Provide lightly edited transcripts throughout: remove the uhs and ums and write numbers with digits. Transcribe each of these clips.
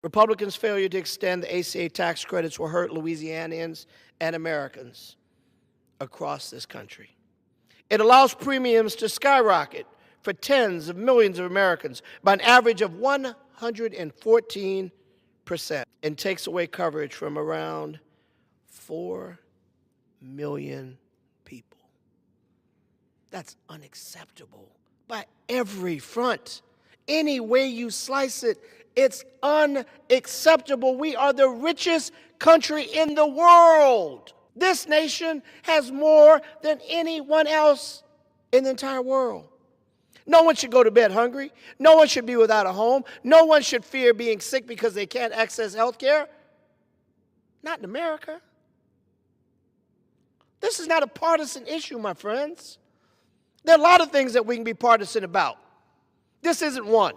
Republicans' failure to extend the ACA tax credits will hurt Louisianians and Americans across this country. It allows premiums to skyrocket for tens of millions of Americans by an average of 114%, and takes away coverage from around 4 million people. That's unacceptable by every front. Any way you slice it, it's unacceptable. We are the richest country in the world. This nation has more than anyone else in the entire world. No one should go to bed hungry. No one should be without a home. No one should fear being sick because they can't access health care. Not in America. This is not a partisan issue, my friends. There are a lot of things that we can be partisan about. This isn't one.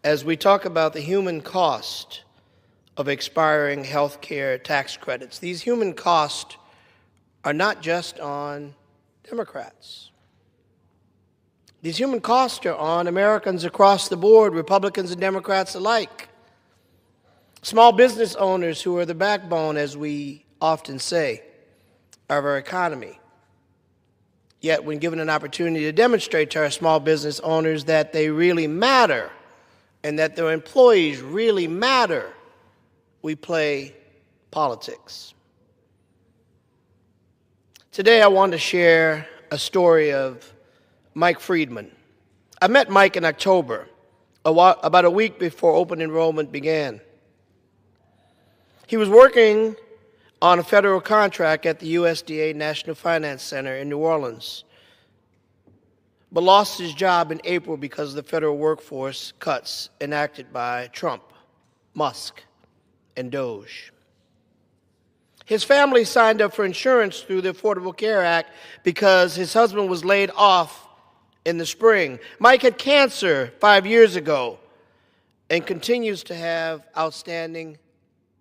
As we talk about the human cost of expiring health care tax credits, these human costs are not just on Democrats. These human costs are on Americans across the board, Republicans and Democrats alike. Small business owners who are the backbone, as we often say, of our economy. Yet when given an opportunity to demonstrate to our small business owners that they really matter and that their employees really matter, we play politics. Today I want to share a story of Mike Friedman. I met Mike in October, about a week before open enrollment began. He was working on a federal contract at the USDA National Finance Center in New Orleans, but lost his job in April because of the federal workforce cuts enacted by Trump, Musk, and Doge. His family signed up for insurance through the Affordable Care Act because his husband was laid off in the spring. Mike had cancer 5 years ago and continues to have outstanding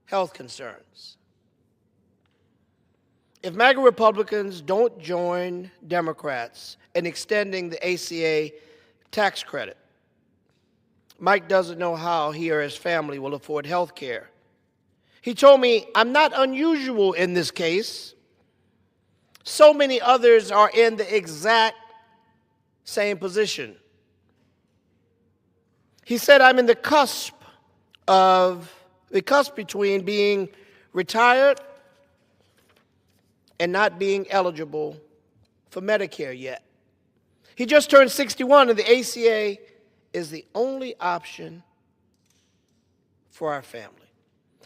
health concerns. If MAGA Republicans don't join Democrats in extending the ACA tax credit, Mike doesn't know how he or his family will afford health care. He told me, "I'm not unusual in this case. So many others are in the exact same position." He said, "I'm in the cusp between being retired and not being eligible for Medicare yet. He just turned 61, and the ACA is the only option for our family.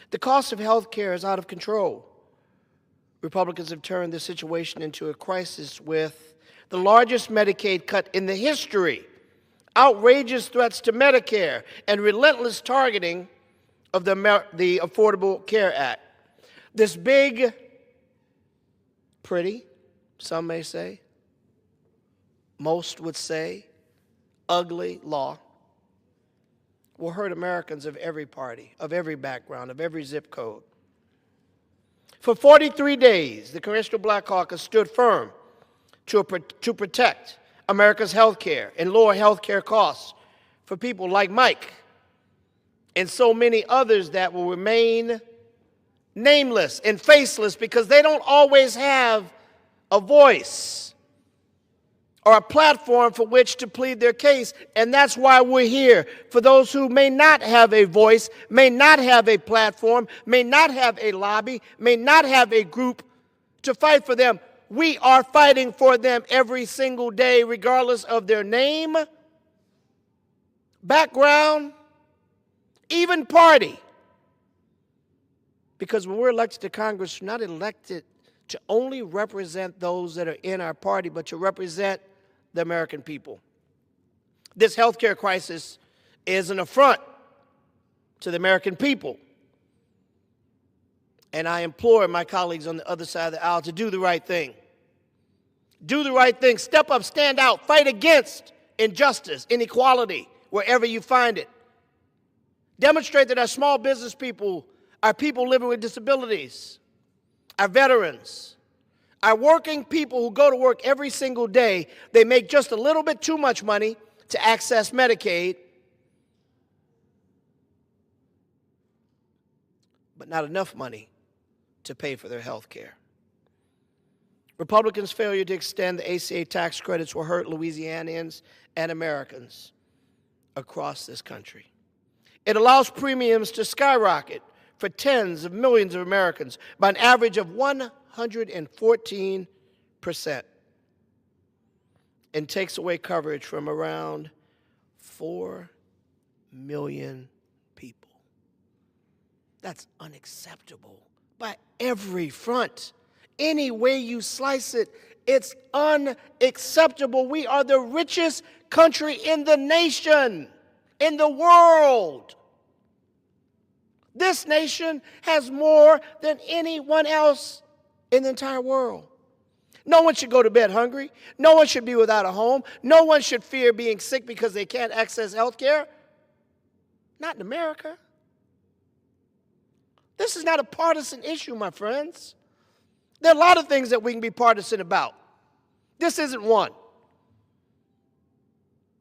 The cost of health care is out of control. Republicans have turned this situation into a crisis with the largest Medicaid cut in the history, outrageous threats to Medicare, and relentless targeting of the Affordable Care Act. This big, pretty, some may say, most would say, ugly law will hurt Americans of every party, of every background, of every zip code. For 43 days, the Congressional Black Caucus stood firm to protect America's health care and lower health care costs for people like Mike and so many others that will remain nameless and faceless because they don't always have a voice or a platform for which to plead their case. And that's why we're here. For those who may not have a voice, may not have a platform, may not have a lobby, may not have a group to fight for them, we are fighting for them every single day, regardless of their name, background, even party. Because when we're elected to Congress, we're not elected to only represent those that are in our party, but to represent the American people. This healthcare crisis is an affront to the American people. And I implore my colleagues on the other side of the aisle to do the right thing. Do the right thing. Step up, stand out, fight against injustice, inequality, wherever you find it. Demonstrate that our small business people, our people living with disabilities, our veterans, our working people who go to work every single day, they make just a little bit too much money to access Medicaid. but not enough money to pay for their health care. Republicans' failure to extend the ACA tax credits will hurt Louisianians and Americans across this country. It allows premiums to skyrocket for tens of millions of Americans by an average of 114%, and takes away coverage from around 4 million people. That's unacceptable by every front. Any way you slice it, it's unacceptable. We are the richest country in the nation, in the world. This nation has more than anyone else in the entire world. No one should go to bed hungry. No one should be without a home. No one should fear being sick because they can't access health care. Not in America. This is not a partisan issue, my friends. There are a lot of things that we can be partisan about. This isn't one.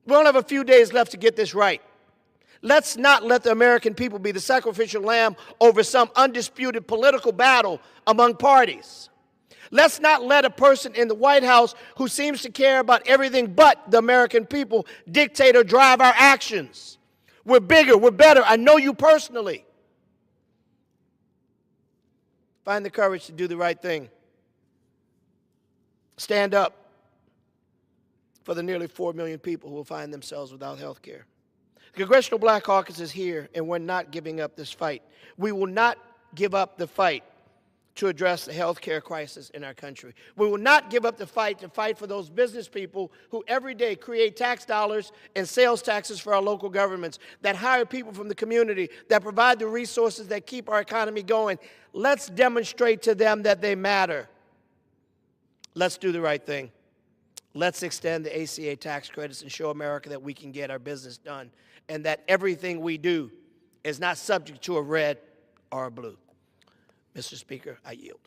We only have a few days left to get this right. Let's not let the American people be the sacrificial lamb over some undisputed political battle among parties. Let's not let a person in the White House who seems to care about everything but the American people dictate or drive our actions. We're bigger, we're better. I know you personally. Find the courage to do the right thing. Stand up for the nearly 4 million people who will find themselves without health care. The Congressional Black Caucus is here, and we're not giving up this fight. We will not give up the fight to address the health care crisis in our country. We will not give up the fight to fight for those business people who every day create tax dollars and sales taxes for our local governments, that hire people from the community, that provide the resources that keep our economy going. Let's demonstrate to them that they matter. Let's do the right thing. Let's extend the ACA tax credits and show America that we can get our business done and that everything we do is not subject to a red or a blue. Mr. Speaker, I yield.